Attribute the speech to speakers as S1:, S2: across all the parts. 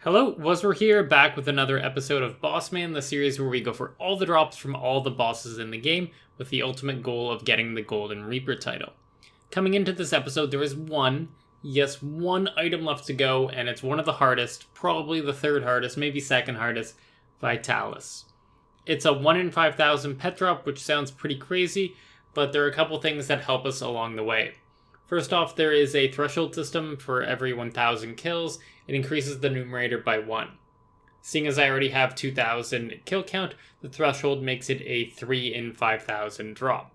S1: Hello, Waswere here, back with another episode of Boss Man, the series where we go for all the drops from all the bosses in the game, with the ultimate goal of getting the Golden Reaper title. Coming into this episode, there is one item left to go, and it's one of the hardest, probably the third hardest, maybe second hardest, Vitalis. It's a 1 in 5,000 pet drop, which sounds pretty crazy, but there are a couple things that help us along the way. First off, there is a threshold system for every 1,000 kills. It increases the numerator by 1. Seeing as I already have 2,000 kill count, the threshold makes it a 3 in 5,000 drop.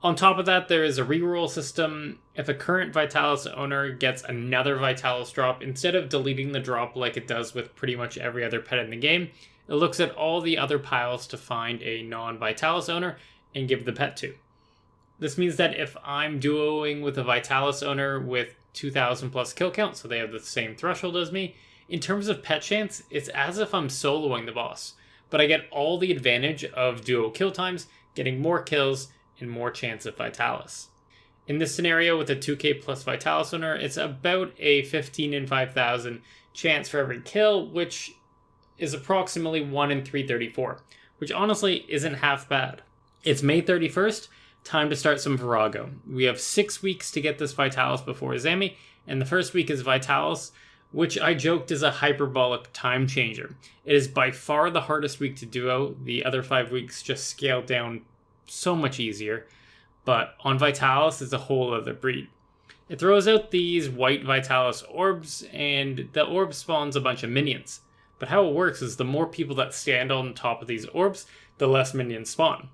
S1: On top of that, there is a reroll system. If a current Vitalis owner gets another Vitalis drop, instead of deleting the drop like it does with pretty much every other pet in the game, it looks at all the other piles to find a non-Vitalis owner and give the pet to. This means that if I'm duoing with a Vitalis owner with 2,000 plus kill count, so they have the same threshold as me, in terms of pet chance, it's as if I'm soloing the boss. But I get all the advantage of duo kill times, getting more kills, and more chance of Vitalis. In this scenario with a 2k plus Vitalis owner, it's about a 15 in 5,000 chance for every kill, which is approximately 1 in 334, which honestly isn't half bad. It's May 31st, time to start some VORAGO. We have 6 weeks to get this Vitalis before Zami, and the first week is Vitalis, which I joked is a hyperbolic time changer. It is by far the hardest week to duo. The other 5 weeks just scale down so much easier, but on Vitalis is a whole other breed. It throws out these white Vitalis orbs, and the orb spawns a bunch of minions. But how it works is the more people that stand on top of these orbs, the less minions spawn.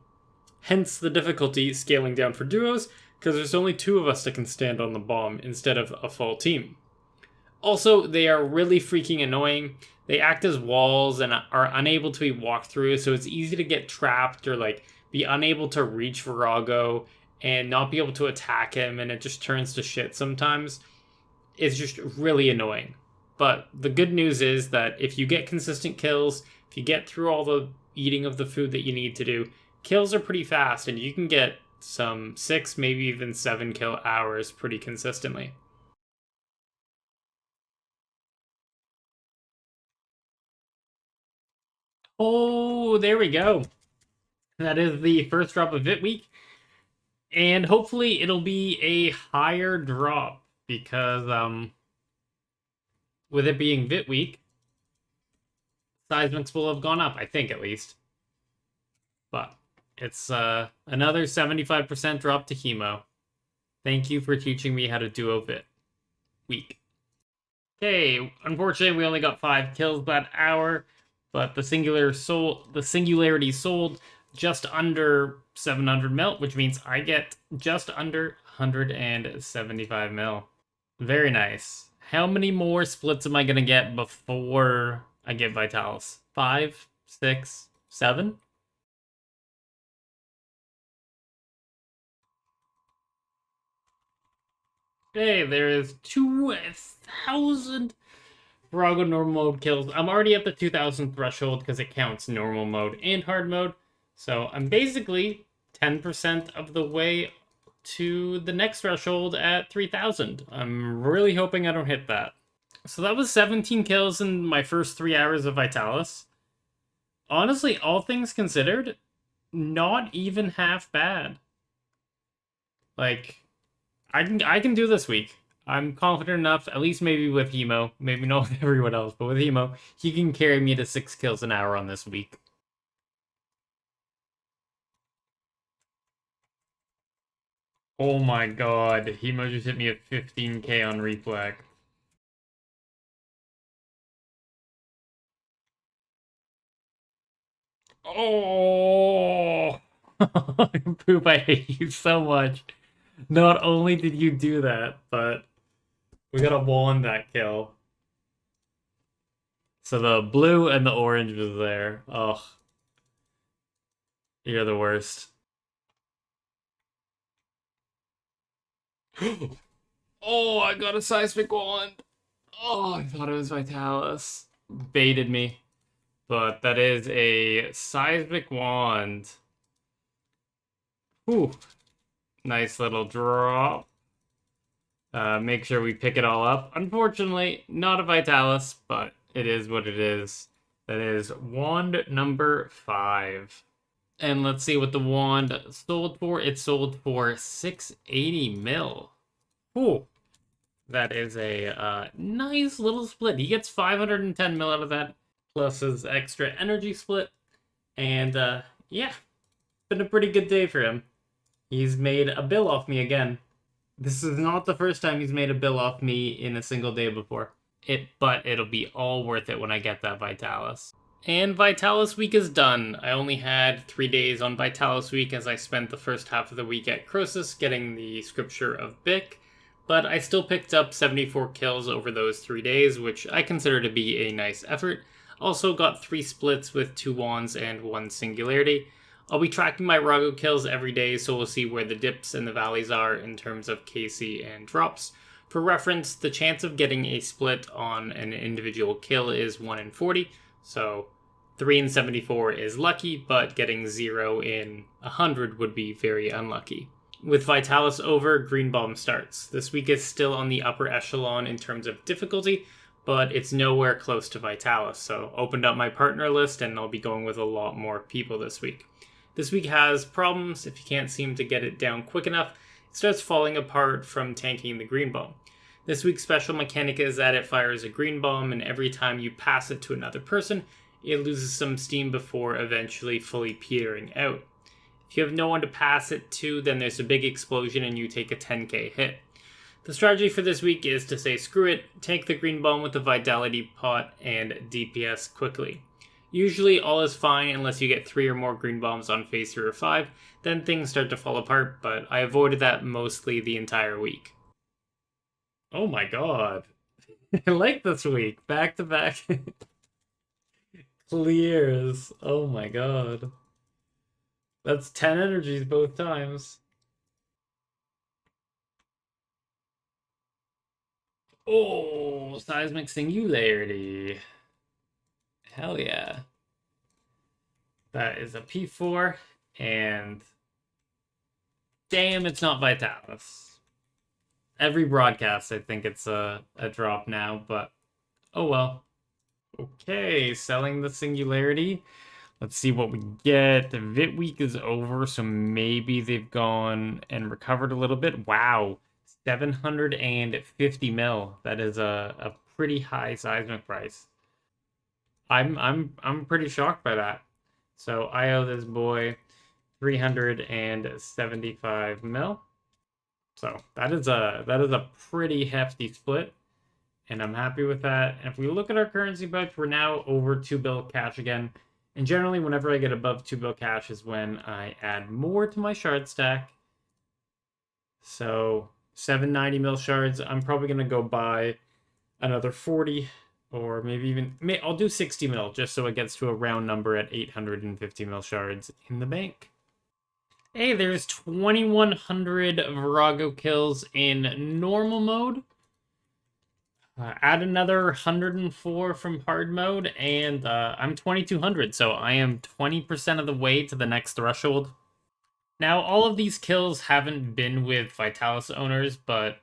S1: Hence the difficulty scaling down for duos, because there's only 2 of us that can stand on the bomb instead of a full team. Also, they are really freaking annoying. They act as walls and are unable to be walked through, so it's easy to get trapped or be unable to reach VORAGO and not be able to attack him, and it just turns to shit sometimes. It's just really annoying. But the good news is that if you get consistent kills, if you get through all the eating of the food that you need to do, kills are pretty fast, and you can get some 6, maybe even 7 kill hours pretty consistently. Oh, there we go. That is the first drop of Vit Week, and hopefully it'll be a higher drop, because with it being Vit Week, seismics will have gone up, I think, at least. But it's another 75% drop to Hemo. Thank you for teaching me how to duo Vit Week. Okay, unfortunately we only got 5 kills that hour, but the singularity sold just under 700 mil, which means I get just under 175 mil. Very nice. How many more splits am I gonna get before I get Vitalis? 5, 6, 7? Okay, there is 2,000 VORAGO normal mode kills. I'm already at the 2,000 threshold because it counts normal mode and hard mode. So I'm basically 10% of the way to the next threshold at 3,000. I'm really hoping I don't hit that. So that was 17 kills in my first 3 hours of Vitalis. Honestly, all things considered, not even half bad. I can do this week. I'm confident enough, at least maybe with Hemo. Maybe not with everyone else, but with Hemo, he can carry me to 6 kills an hour on this week. Oh my god, Hemo just hit me at 15k on reflex. Oh! Poop, I hate you so much. Not only did you do that, but we got a wall in that kill. So the blue and the orange was there. Oh. You're the worst. Oh, I got a seismic wand. Oh, I thought it was Vitalis. Baited me. But that is a seismic wand. Whew. Nice little drop. Make sure we pick it all up. Unfortunately, not a Vitalis, but It is what it is. That is wand number 5. And let's see what the wand sold for. It sold for 680 mil. Ooh. That is a nice little split. He gets 510 mil out of that, plus his extra energy split. And yeah, been a pretty good day for him. He's made a bill off me again. This is not the first time he's made a bill off me in a single day before. But it'll be all worth it when I get that Vitalis. And Vitalis week is done. I only had 3 days on Vitalis week as I spent the first half of the week at Croesus getting the Scripture of Bic. But I still picked up 74 kills over those 3 days, which I consider to be a nice effort. Also got 3 splits with 2 wands and 1 singularity. I'll be tracking my VORAGO kills every day, so we'll see where the dips and the valleys are in terms of KC and drops. For reference, the chance of getting a split on an individual kill is 1 in 40, so 3 in 74 is lucky, but getting 0 in 100 would be very unlucky. With Vitalis over, Green Bomb starts. This week is still on the upper echelon in terms of difficulty, but it's nowhere close to Vitalis, so opened up my partner list and I'll be going with a lot more people this week. This week has problems. If you can't seem to get it down quick enough, it starts falling apart from tanking the Green Bomb. This week's special mechanic is that it fires a Green Bomb, and every time you pass it to another person, it loses some steam before eventually fully petering out. If you have no one to pass it to, then there's a big explosion and you take a 10k hit. The strategy for this week is to say screw it, tank the Green Bomb with the Vitality Pot, and DPS quickly. Usually all is fine unless you get 3 or more Green Bombs on phase 3 or 5, then things start to fall apart, but I avoided that mostly the entire week. Oh my god. I like this week. Back to back clears. Oh my god. That's 10 energies both times. Oh, Seismic Singularity. Hell yeah. That is a P4, and damn, it's not Vitalis. Every broadcast, I think it's a drop now, but oh well. Okay, selling the Singularity. Let's see what we get. The Vit week is over, so maybe they've gone and recovered a little bit. Wow, 750 mil. That is a pretty high seismic price. I'm pretty shocked by that. So I owe this boy 375 mil. So that is a pretty hefty split, and I'm happy with that. And if we look at our currency budget, we're now over 2 bill cash again. And generally, whenever I get above 2 bill cash is when I add more to my shard stack. So 790 mil shards, I'm probably going to go buy another 40, or maybe even, I'll do 60 mil, just so it gets to a round number at 850 mil shards in the bank. Hey, there's 2100 VORAGO kills in normal mode. Add another 104 from hard mode, and I'm 2200, so I am 20% of the way to the next threshold. Now, all of these kills haven't been with Vitalis owners, but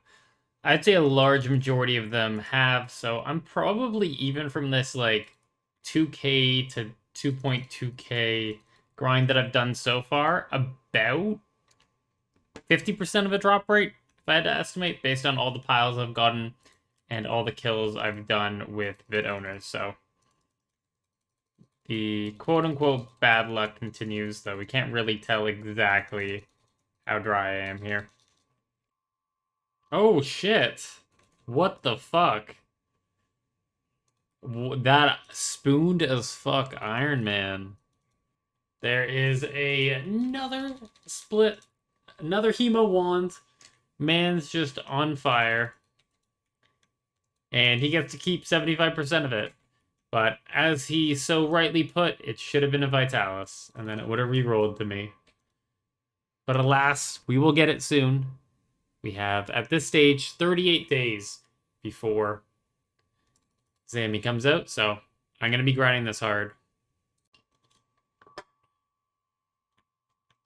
S1: I'd say a large majority of them have, so I'm probably even from this, like, 2k to 2.2k grind that I've done so far, about 50% of a drop rate, if I had to estimate, based on all the piles I've gotten and all the kills I've done with Vid owners, so the quote-unquote bad luck continues, though we can't really tell exactly how dry I am here. Oh, shit. What the fuck? That spooned as fuck Iron Man. There is another split. Another Hemo Wand. Man's just on fire. And he gets to keep 75% of it. But as he so rightly put, it should have been a Vitalis. And then it would have re-rolled to me. But alas, we will get it soon. We have, at this stage, 38 days before Zammy comes out. So I'm going to be grinding this hard.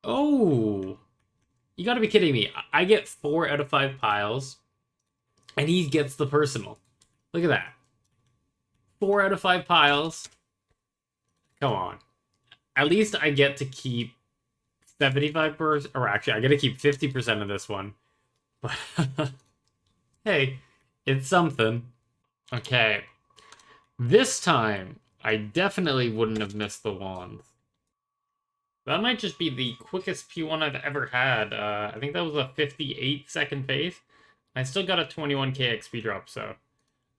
S1: Oh! You gotta be kidding me. I get 4 out of 5 piles. And he gets the personal. Look at that. 4 out of 5 piles. Come on. At least I get to keep 75%, or actually, I get to keep 50% of this one. But, hey, it's something. Okay. This time, I definitely wouldn't have missed the wands. That might just be the quickest P1 I've ever had. I think that was a 58-second phase. I still got a 21k XP drop, so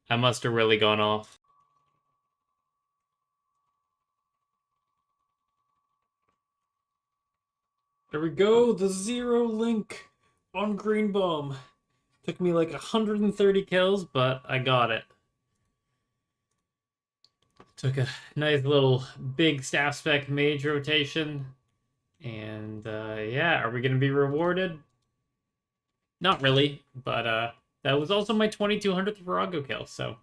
S1: I must have really gone off. There we go, the 0 link on Green Bomb. Took me like 130 kills, but I got it. Took a nice little big staff spec mage rotation. And yeah, are we going to be rewarded? Not really, but that was also my 2200th VORAGO kill, so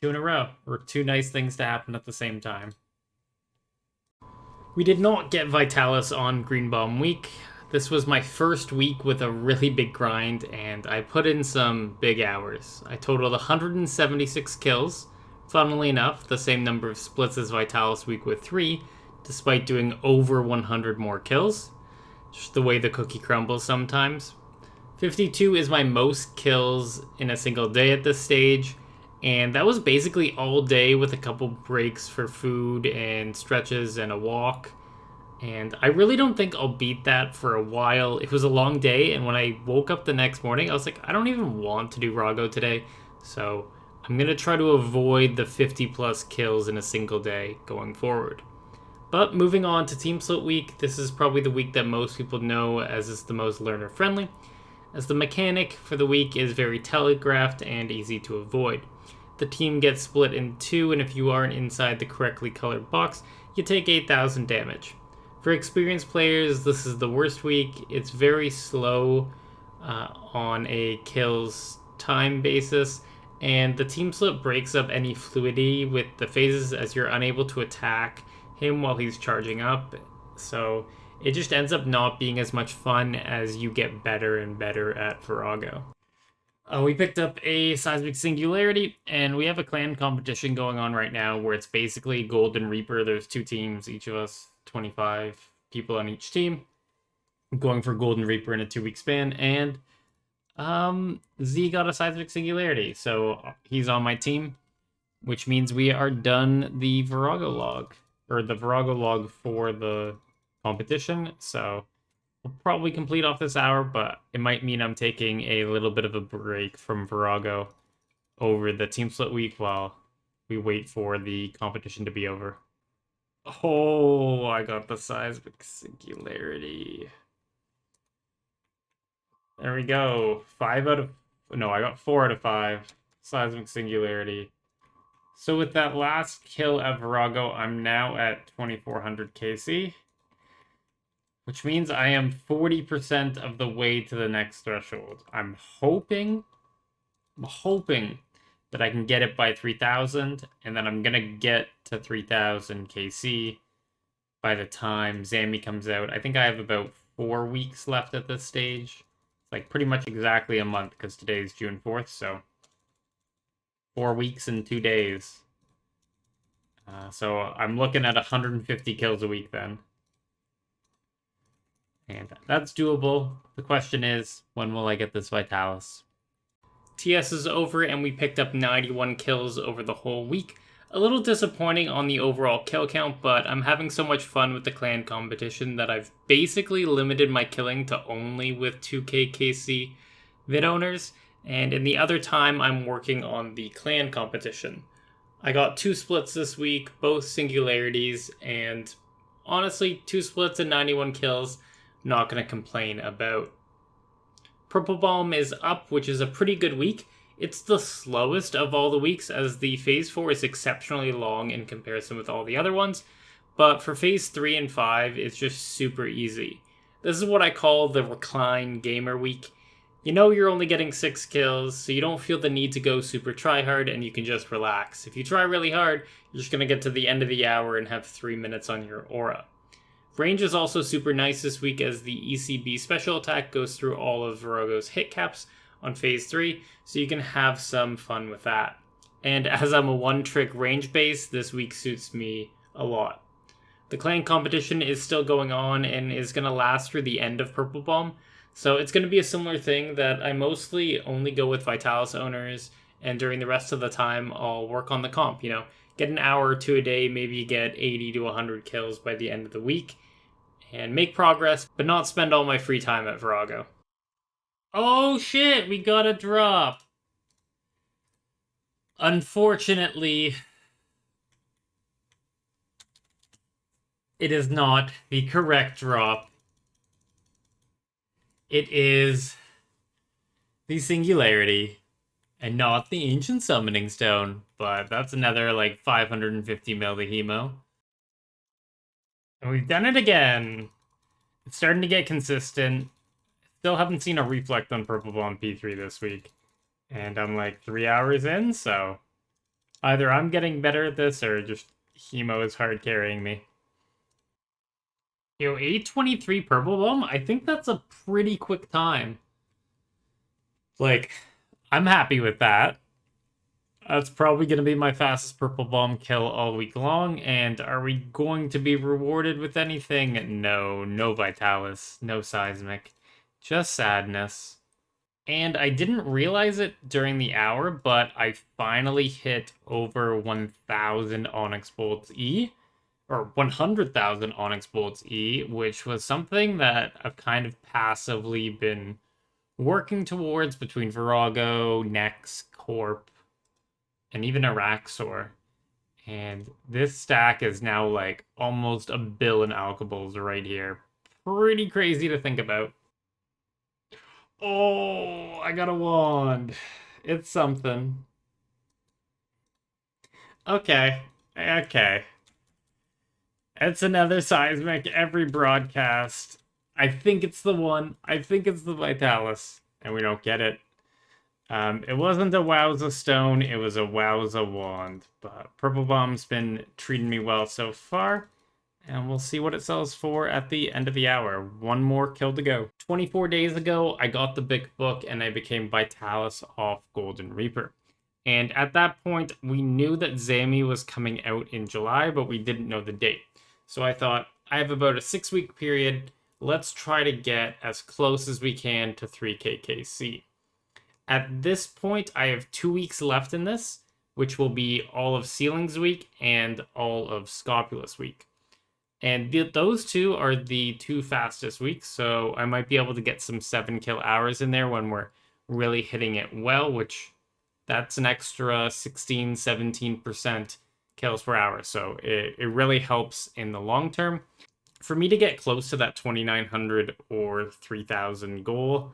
S1: 2 in a row, or 2 nice things to happen at the same time. We did not get Vitalis on Green Bomb week. This was my first week with a really big grind, and I put in some big hours. I totaled 176 kills. Funnily enough, the same number of splits as Vitalis week with 3, despite doing over 100 more kills. Just the way the cookie crumbles sometimes. 52 is my most kills in a single day at this stage, and that was basically all day with a couple breaks for food and stretches and a walk. And I really don't think I'll beat that for a while. It was a long day, and when I woke up the next morning, I was like, I don't even want to do VORAGO today, so I'm going to try to avoid the 50 plus kills in a single day going forward. But moving on to Team Split Week, this is probably the week that most people know as is the most learner friendly, as the mechanic for the week is very telegraphed and easy to avoid. The team gets split in 2, and if you aren't inside the correctly colored box, you take 8,000 damage. For experienced players, this is the worst week. It's very slow on a kills time basis, and the team split breaks up any fluidity with the phases as you're unable to attack him while he's charging up. So it just ends up not being as much fun as you get better and better at VORAGO. We picked up a Seismic Singularity, and we have a clan competition going on right now where it's basically Golden Reaper. There's 2 teams, each of us, 25 people on each team, going for Golden Reaper in a 2-week span, and Z got a Seismic Singularity, so he's on my team, which means we are done the VORAGO log, or the VORAGO log for the competition, so we'll probably complete off this hour, but it might mean I'm taking a little bit of a break from VORAGO over the Team Split week while we wait for the competition to be over. Oh, I got the Seismic Singularity. There we go. I got 4 out of 5. Seismic Singularity. So with that last kill at VORAGO, I'm now at 2400 KC. Which means I am 40% of the way to the next threshold. I'm hoping that I can get it by 3000, and then I'm gonna get to 3000 KC by the time Zammy comes out. I think I have about 4 weeks left at this stage. It's like pretty much exactly a month, because today's June 4th, so 4 weeks and 2 days. So I'm looking at 150 kills a week then. And that's doable. The question is, when will I get this Vitalis? TS is over, and we picked up 91 kills over the whole week. A little disappointing on the overall kill count, but I'm having so much fun with the clan competition that I've basically limited my killing to only with 2k KC vid owners, and in the other time I'm working on the clan competition. I got 2 splits this week, both singularities, and honestly, 2 splits and 91 kills, not going to complain about. Purple Bomb is up, which is a pretty good week. It's the slowest of all the weeks, as the Phase 4 is exceptionally long in comparison with all the other ones, but for Phase 3 and 5, it's just super easy. This is what I call the Recline Gamer Week. You know you're only getting 6 kills, so you don't feel the need to go super tryhard, and you can just relax. If you try really hard, you're just going to get to the end of the hour and have 3 minutes on your aura. Range is also super nice this week, as the ECB special attack goes through all of VORAGO's hit caps on Phase 3, so you can have some fun with that. and as I'm a one-trick range base, this week suits me a lot. The clan competition is still going on and is going to last through the end of Purple Bomb, so it's going to be a similar thing that I mostly only go with Vitalis owners, and during the rest of the time, I'll work on the comp, get an hour or two a day, maybe get 80 to 100 kills by the end of the week, and make progress, but not spend all my free time at VORAGO. Oh shit, we got a drop! Unfortunately, it is not the correct drop. It is the Singularity, and not the Ancient Summoning Stone, but that's another, 550 mil to Hemo. And we've done it again. It's starting to get consistent. Still haven't seen a Reflect on Purple Bomb P3 this week. And I'm 3 hours in, so either I'm getting better at this or just Hemo is hard carrying me. Yo, 823 Purple Bomb? I think that's a pretty quick time. I'm happy with that. That's probably going to be my fastest Purple Bomb kill all week long. And are we going to be rewarded with anything? No, no Vitalis, no Seismic, just sadness. And I didn't realize it during the hour, but I finally hit over 1,000 Onyx Bolts E, or 100,000 Onyx Bolts E, which was something that I've kind of passively been working towards between VORAGO, Nex, Corp, and even Araxor. And this stack is now almost a billion alkables right here. Pretty crazy to think about. Oh, I got a wand. It's something. Okay. It's another Seismic every broadcast. I think it's the one. I think it's the Vitalis. And we don't get it. It wasn't a Wowza Stone. It was a Wowza Wand. But Purple Bomb's been treating me well so far. And we'll see what it sells for at the end of the hour. One more kill to go. 24 days ago, I got the big book and I became Vitalis off Golden Reaper. And at that point, we knew that Zami was coming out in July, but we didn't know the date. So I thought, I have about a 6-week period. Let's try to get as close as we can to 3KKC. At this point, I have 2 weeks left in this, which will be all of Ceilings Week and all of Scopulus Week. And those two are the 2 fastest weeks, so I might be able to get some 7 kill hours in there when we're really hitting it well, which that's an extra 16, 17% kills per hour. So it really helps in the long term. For me to get close to that 2,900 or 3,000 goal,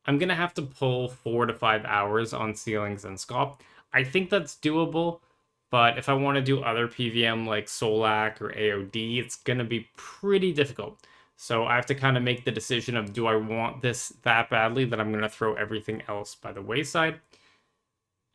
S1: I'm going to have to pull 4 to 5 hours on Ceilings and Scop. I think that's doable. But if I want to do other PVM like Solak or AOD, it's going to be pretty difficult. So I have to kind of make the decision of, do I want this that badly that I'm going to throw everything else by the wayside?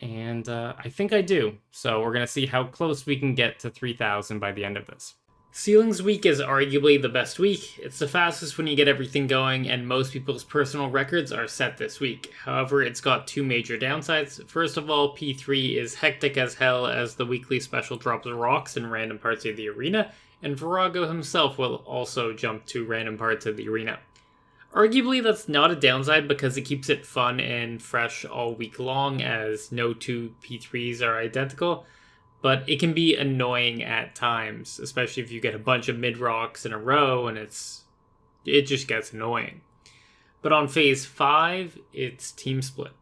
S1: And I think I do. So we're going to see how close we can get to 3,000 by the end of this. Ceilings Week is arguably the best week. It's the fastest when you get everything going, and most people's personal records are set this week. However, it's got 2 major downsides. First of all, P3 is hectic as hell as the weekly special drops rocks in random parts of the arena, and VORAGO himself will also jump to random parts of the arena. Arguably, that's not a downside because it keeps it fun and fresh all week long, as no 2 P3s are identical. But it can be annoying at times, especially if you get a bunch of mid-rocks in a row and it just gets annoying. But on Phase 5, it's Team Split.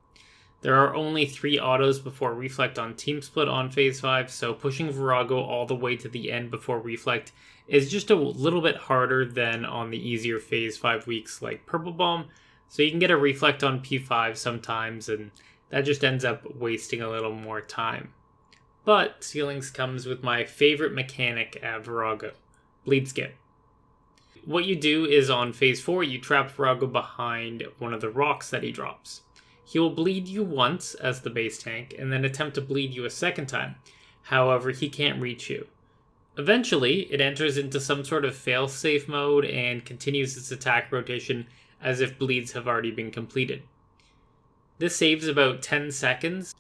S1: There are only 3 autos before Reflect on Team Split on Phase 5, so pushing VORAGO all the way to the end before Reflect is just a little bit harder than on the easier Phase 5 weeks like Purple Bomb, so you can get a Reflect on P5 sometimes, and that just ends up wasting a little more time. But Ceilings comes with my favorite mechanic at VORAGO, Bleed Skip. What you do is on Phase 4, you trap VORAGO behind one of the rocks that he drops. He will bleed you once as the base tank, and then attempt to bleed you a second time. However, he can't reach you. Eventually, it enters into some sort of fail-safe mode and continues its attack rotation as if bleeds have already been completed. This saves about 10 seconds.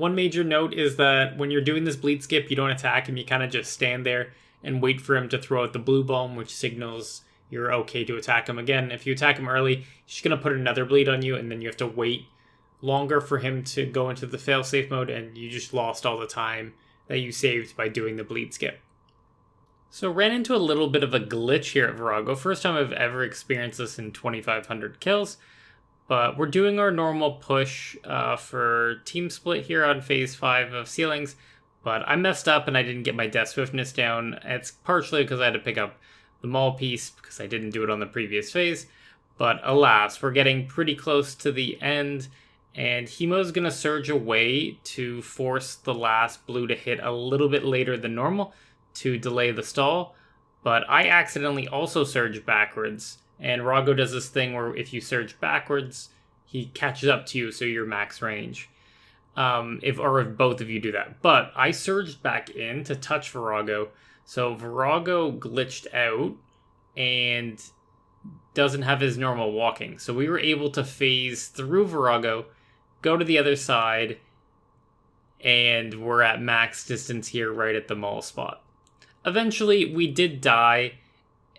S1: One major note is that when you're doing this bleed skip, you don't attack him, you kind of just stand there and wait for him to throw out the blue bomb, which signals you're okay to attack him again. If you attack him early, he's going to put another bleed on you, and then you have to wait longer for him to go into the failsafe mode, and you just lost all the time that you saved by doing the bleed skip. So ran into a little bit of a glitch here at VORAGO. First time I've ever experienced this in 2,500 kills. But we're doing our normal push for team split here on phase 5 of ceilings. But I messed up and I didn't get my death swiftness down. It's partially because I had to pick up the maul piece because I didn't do it on the previous phase. But alas, we're getting pretty close to the end. And Hemo's going to surge away to force the last blue to hit a little bit later than normal to delay the stall. But I accidentally also surge backwards. And Rago does this thing where if you surge backwards, he catches up to you, so you're max range. If both of you do that. But I surged back in to touch VORAGO. So VORAGO glitched out and doesn't have his normal walking. So we were able to phase through VORAGO, go to the other side, and we're at max distance here right at the mall spot. Eventually, we did die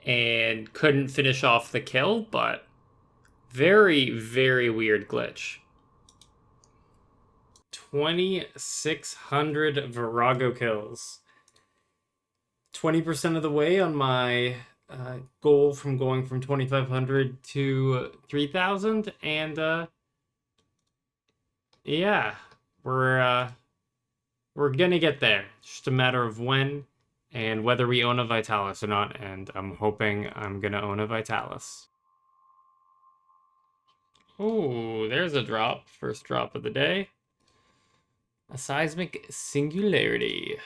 S1: and couldn't finish off the kill, but very, very weird glitch. 2,600 VORAGO kills. 20% of the way on my goal from going from 2,500 to 3,000, and yeah, we're gonna get there. Just a matter of when and whether we own a Vitalis or not, and I'm hoping I'm gonna own a Vitalis. Oh, there's a drop. First drop of the day. A seismic singularity.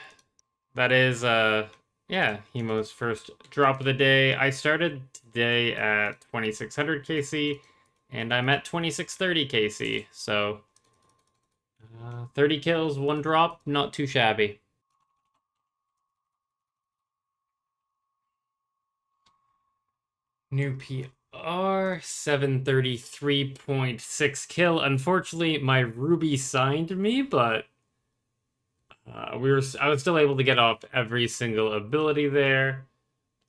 S1: That is, yeah, Hemo's first drop of the day. I started today at 2,600 KC, and I'm at 2,630 KC, so 30 kills, 1 drop, not too shabby. New PR, 733.6 kill. Unfortunately, my Ruby signed me, but I was still able to get off every single ability there.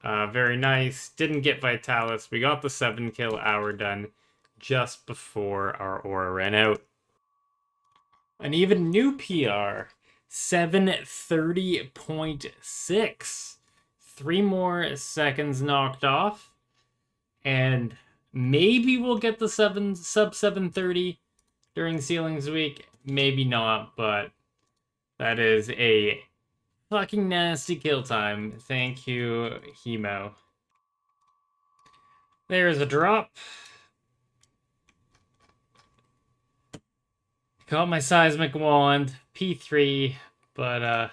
S1: Very nice. Didn't get Vitalis. We got the 7 kill hour done just before our aura ran out. An even new PR, 730.6. 3 more seconds knocked off. And maybe we'll get the sub 730 during Ceilings Week. Maybe not, but that is a fucking nasty kill time. Thank you, Hemo. There's a drop. Got my seismic wand, P3, but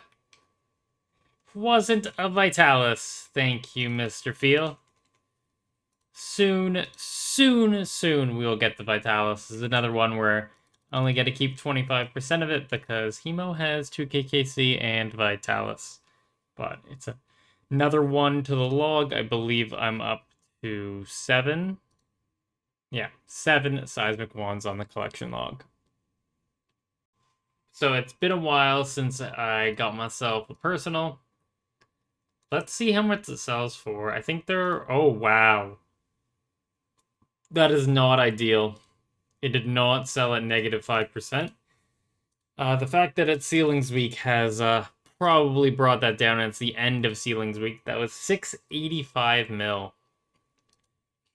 S1: wasn't a Vitalis. Thank you, Mr. Feel. Soon we'll get the Vitalis. This is another one where I only get to keep 25% of it because Hemo has 2k KC and Vitalis. But it's another one to the log. I believe I'm up to 7. Yeah, 7 seismic wands on the collection log. So it's been a while since I got myself a personal. Let's see how much it sells for. I think they're... Oh, wow. That is not ideal. It did not sell at -5%. The fact that it's Ceilings Week has probably brought that down, and it's the end of Ceilings Week. That was 685 mil.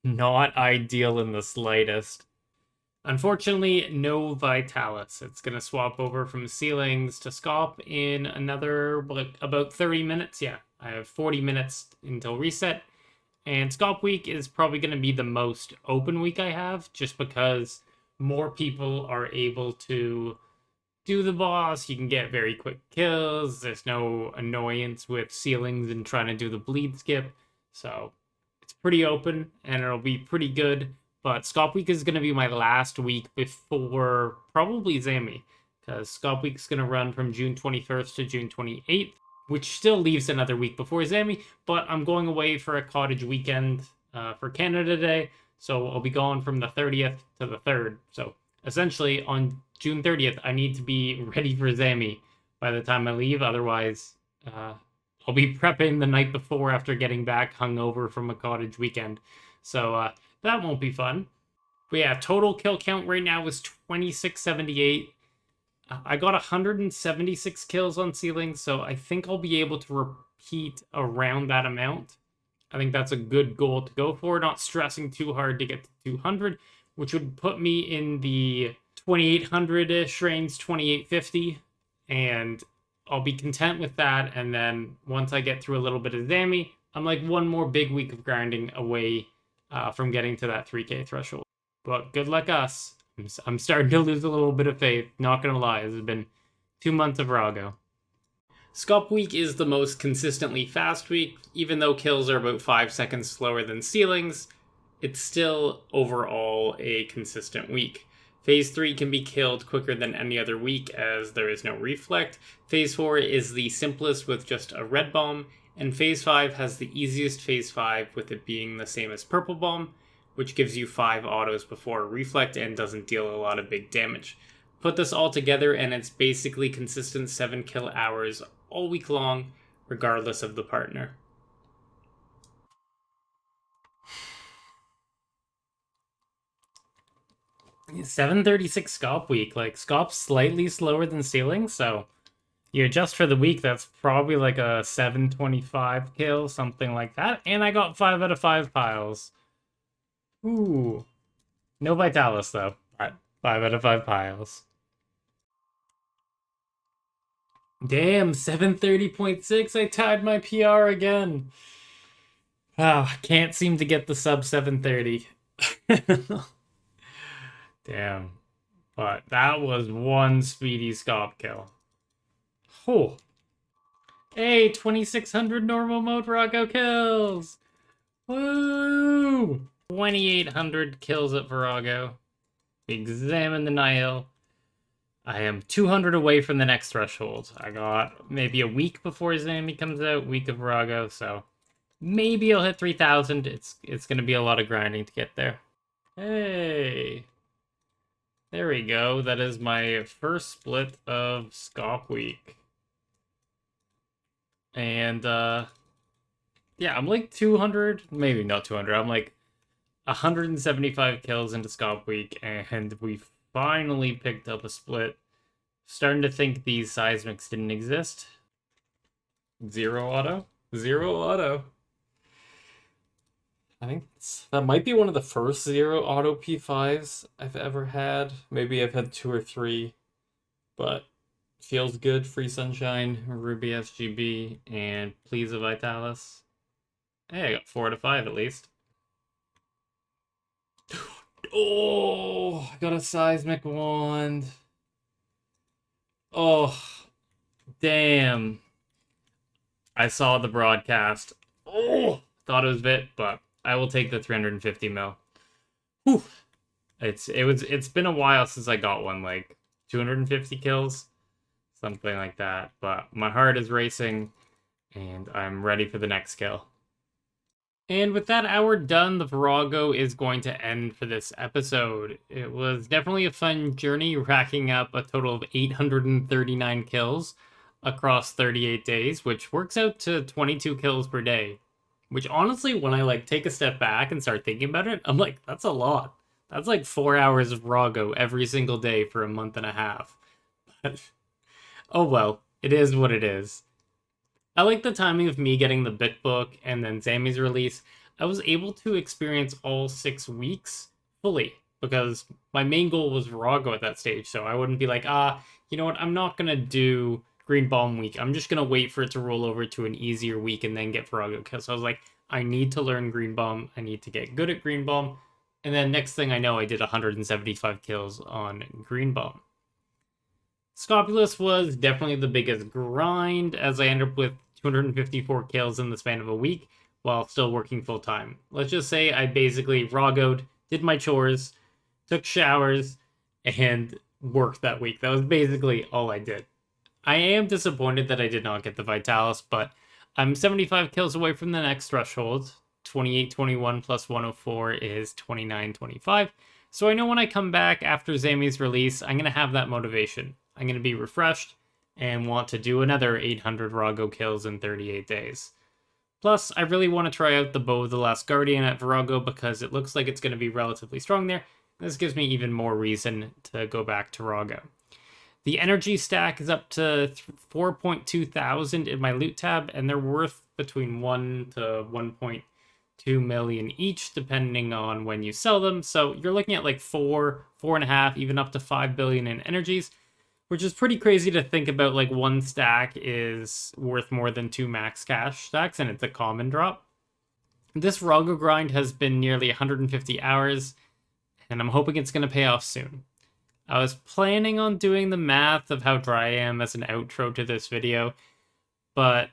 S1: Not ideal in the slightest. Unfortunately, no Vitalis. It's going to swap over from Ceilings to Scop in another, about 30 minutes. Yeah, I have 40 minutes until reset. And Scop Week is probably going to be the most open week I have, just because more people are able to do the boss. You can get very quick kills. There's no annoyance with ceilings and trying to do the bleed skip. So it's pretty open, and it'll be pretty good. But Scop Week is going to be my last week before probably Zami, because Scop Week is going to run from June 21st to June 28th. Which still leaves another week before Zami, but I'm going away for a cottage weekend for Canada Day, so I'll be gone from the 30th to the 3rd, so essentially on June 30th, I need to be ready for Zammy by the time I leave. Otherwise, I'll be prepping the night before after getting back hungover from a cottage weekend. So that won't be fun. But yeah, total kill count right now is 2678. I got 176 kills on ceiling, so I think I'll be able to repeat around that amount. I think that's a good goal to go for, not stressing too hard to get to 200, which would put me in the 2800-ish range, 2850, and I'll be content with that. And then once I get through a little bit of Zammy, I'm like one more big week of grinding away from getting to that 3k threshold. But good luck us. I'm starting to lose a little bit of faith, not gonna lie. This has been 2 months of Rago. Scop week is the most consistently fast week. Even though kills are about 5 seconds slower than ceilings, it's still overall a consistent week. Phase 3 can be killed quicker than any other week as there is no reflect. Phase 4 is the simplest with just a red bomb, and Phase 5 has the easiest Phase 5 with it being the same as purple bomb, which gives you 5 autos before reflect and doesn't deal a lot of big damage. Put this all together and it's basically consistent 7 kill hours all week long, regardless of the partner. $736 Scop week. Like, Scop's slightly slower than ceiling, so you adjust for the week, that's probably like a 725 kill, something like that. And I got 5 out of 5 piles. Ooh. No Vitalis, though. Alright, 5 out of 5 piles. Damn, 730.6. I tied my PR again. Wow, can't seem to get the sub 730. Damn. But that was one speedy Scop kill. Oh. Hey, 2600 normal mode Virago kills. Woo! 2800 kills at Virago. Examine the Nihil. I am 200 away from the next threshold. I got maybe a week before Zammy comes out, week of Virago, so maybe I'll hit 3000. It's going to be a lot of grinding to get there. Hey. There we go. That is my first split of Scop week. And yeah, I'm like 200, maybe not 200. I'm like 175 kills into Scop week, and we finally picked up a split. Starting to think these seismics didn't exist. 0 auto? 0 auto. I think that might be one of the first 0 auto P5s I've ever had. Maybe I've had 2 or 3, but feels good. Free Sunshine, Ruby SGB, and Please of Vitalis. Hey, I got 4 out of 5 at least. Oh, I got a seismic wand. Oh, damn. I saw the broadcast. Oh, thought it was bit, but I will take the 350 mil. Whew. It's been a while since I got one, like 250 kills, something like that. But my heart is racing, and I'm ready for the next kill. And with that hour done, the Virago is going to end for this episode. It was definitely a fun journey, racking up a total of 839 kills across 38 days, which works out to 22 kills per day. Which honestly, when I take a step back and start thinking about it, I'm like, that's a lot. That's like 4 hours of Virago every single day for a month and a half. But oh well, it is what it is. I like the timing of me getting the bit book and then Zammy's release. I was able to experience all 6 weeks fully because my main goal was Virago at that stage. So I wouldn't be like, you know what? I'm not going to do Green Bomb week. I'm just going to wait for it to roll over to an easier week and then get Virago. Because I was like, I need to learn Green Bomb. I need to get good at Green Bomb. And then next thing I know, I did 175 kills on Green Bomb. Scopulous was definitely the biggest grind, as I ended up with 254 kills in the span of a week while still working full time. Let's just say I basically Virago'd, did my chores, took showers, and worked that week. That was basically all I did. I am disappointed that I did not get the Vitalis, but I'm 75 kills away from the next threshold. 2821 plus 104 is 2925. So I know when I come back after Zami's release, I'm going to have that motivation. I'm going to be refreshed and want to do another 800 Virago kills in 38 days. Plus, I really want to try out the Bow of the Last Guardian at Virago because it looks like it's going to be relatively strong there. This gives me even more reason to go back to Virago. The energy stack is up to 4.2 thousand in my loot tab, and they're worth between 1 to 1.2 million each, depending on when you sell them. So you're looking at like 4.5, even up to 5 billion in energies, which is pretty crazy to think about. Like one stack is worth more than 2 max cash stacks, and it's a common drop. This Virago grind has been nearly 150 hours, and I'm hoping it's going to pay off soon. I was planning on doing the math of how dry I am as an outro to this video, but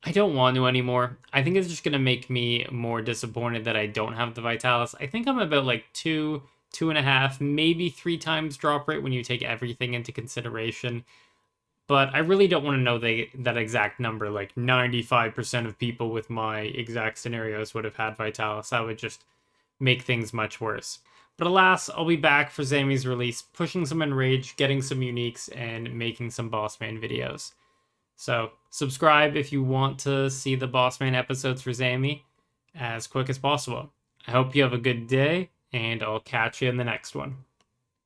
S1: I don't want to anymore. I think it's just going to make me more disappointed that I don't have the Vitalis. I think I'm about like 2.5, maybe 3 times drop rate when you take everything into consideration. But I really don't want to know that exact number. Like 95% of people with my exact scenarios would have had Vitalis. That would just make things much worse. But alas, I'll be back for Zami's release, pushing some Enrage, getting some uniques, and making some Bossman videos. So subscribe if you want to see the Bossman episodes for Zami as quick as possible. I hope you have a good day, and I'll catch you in the next one.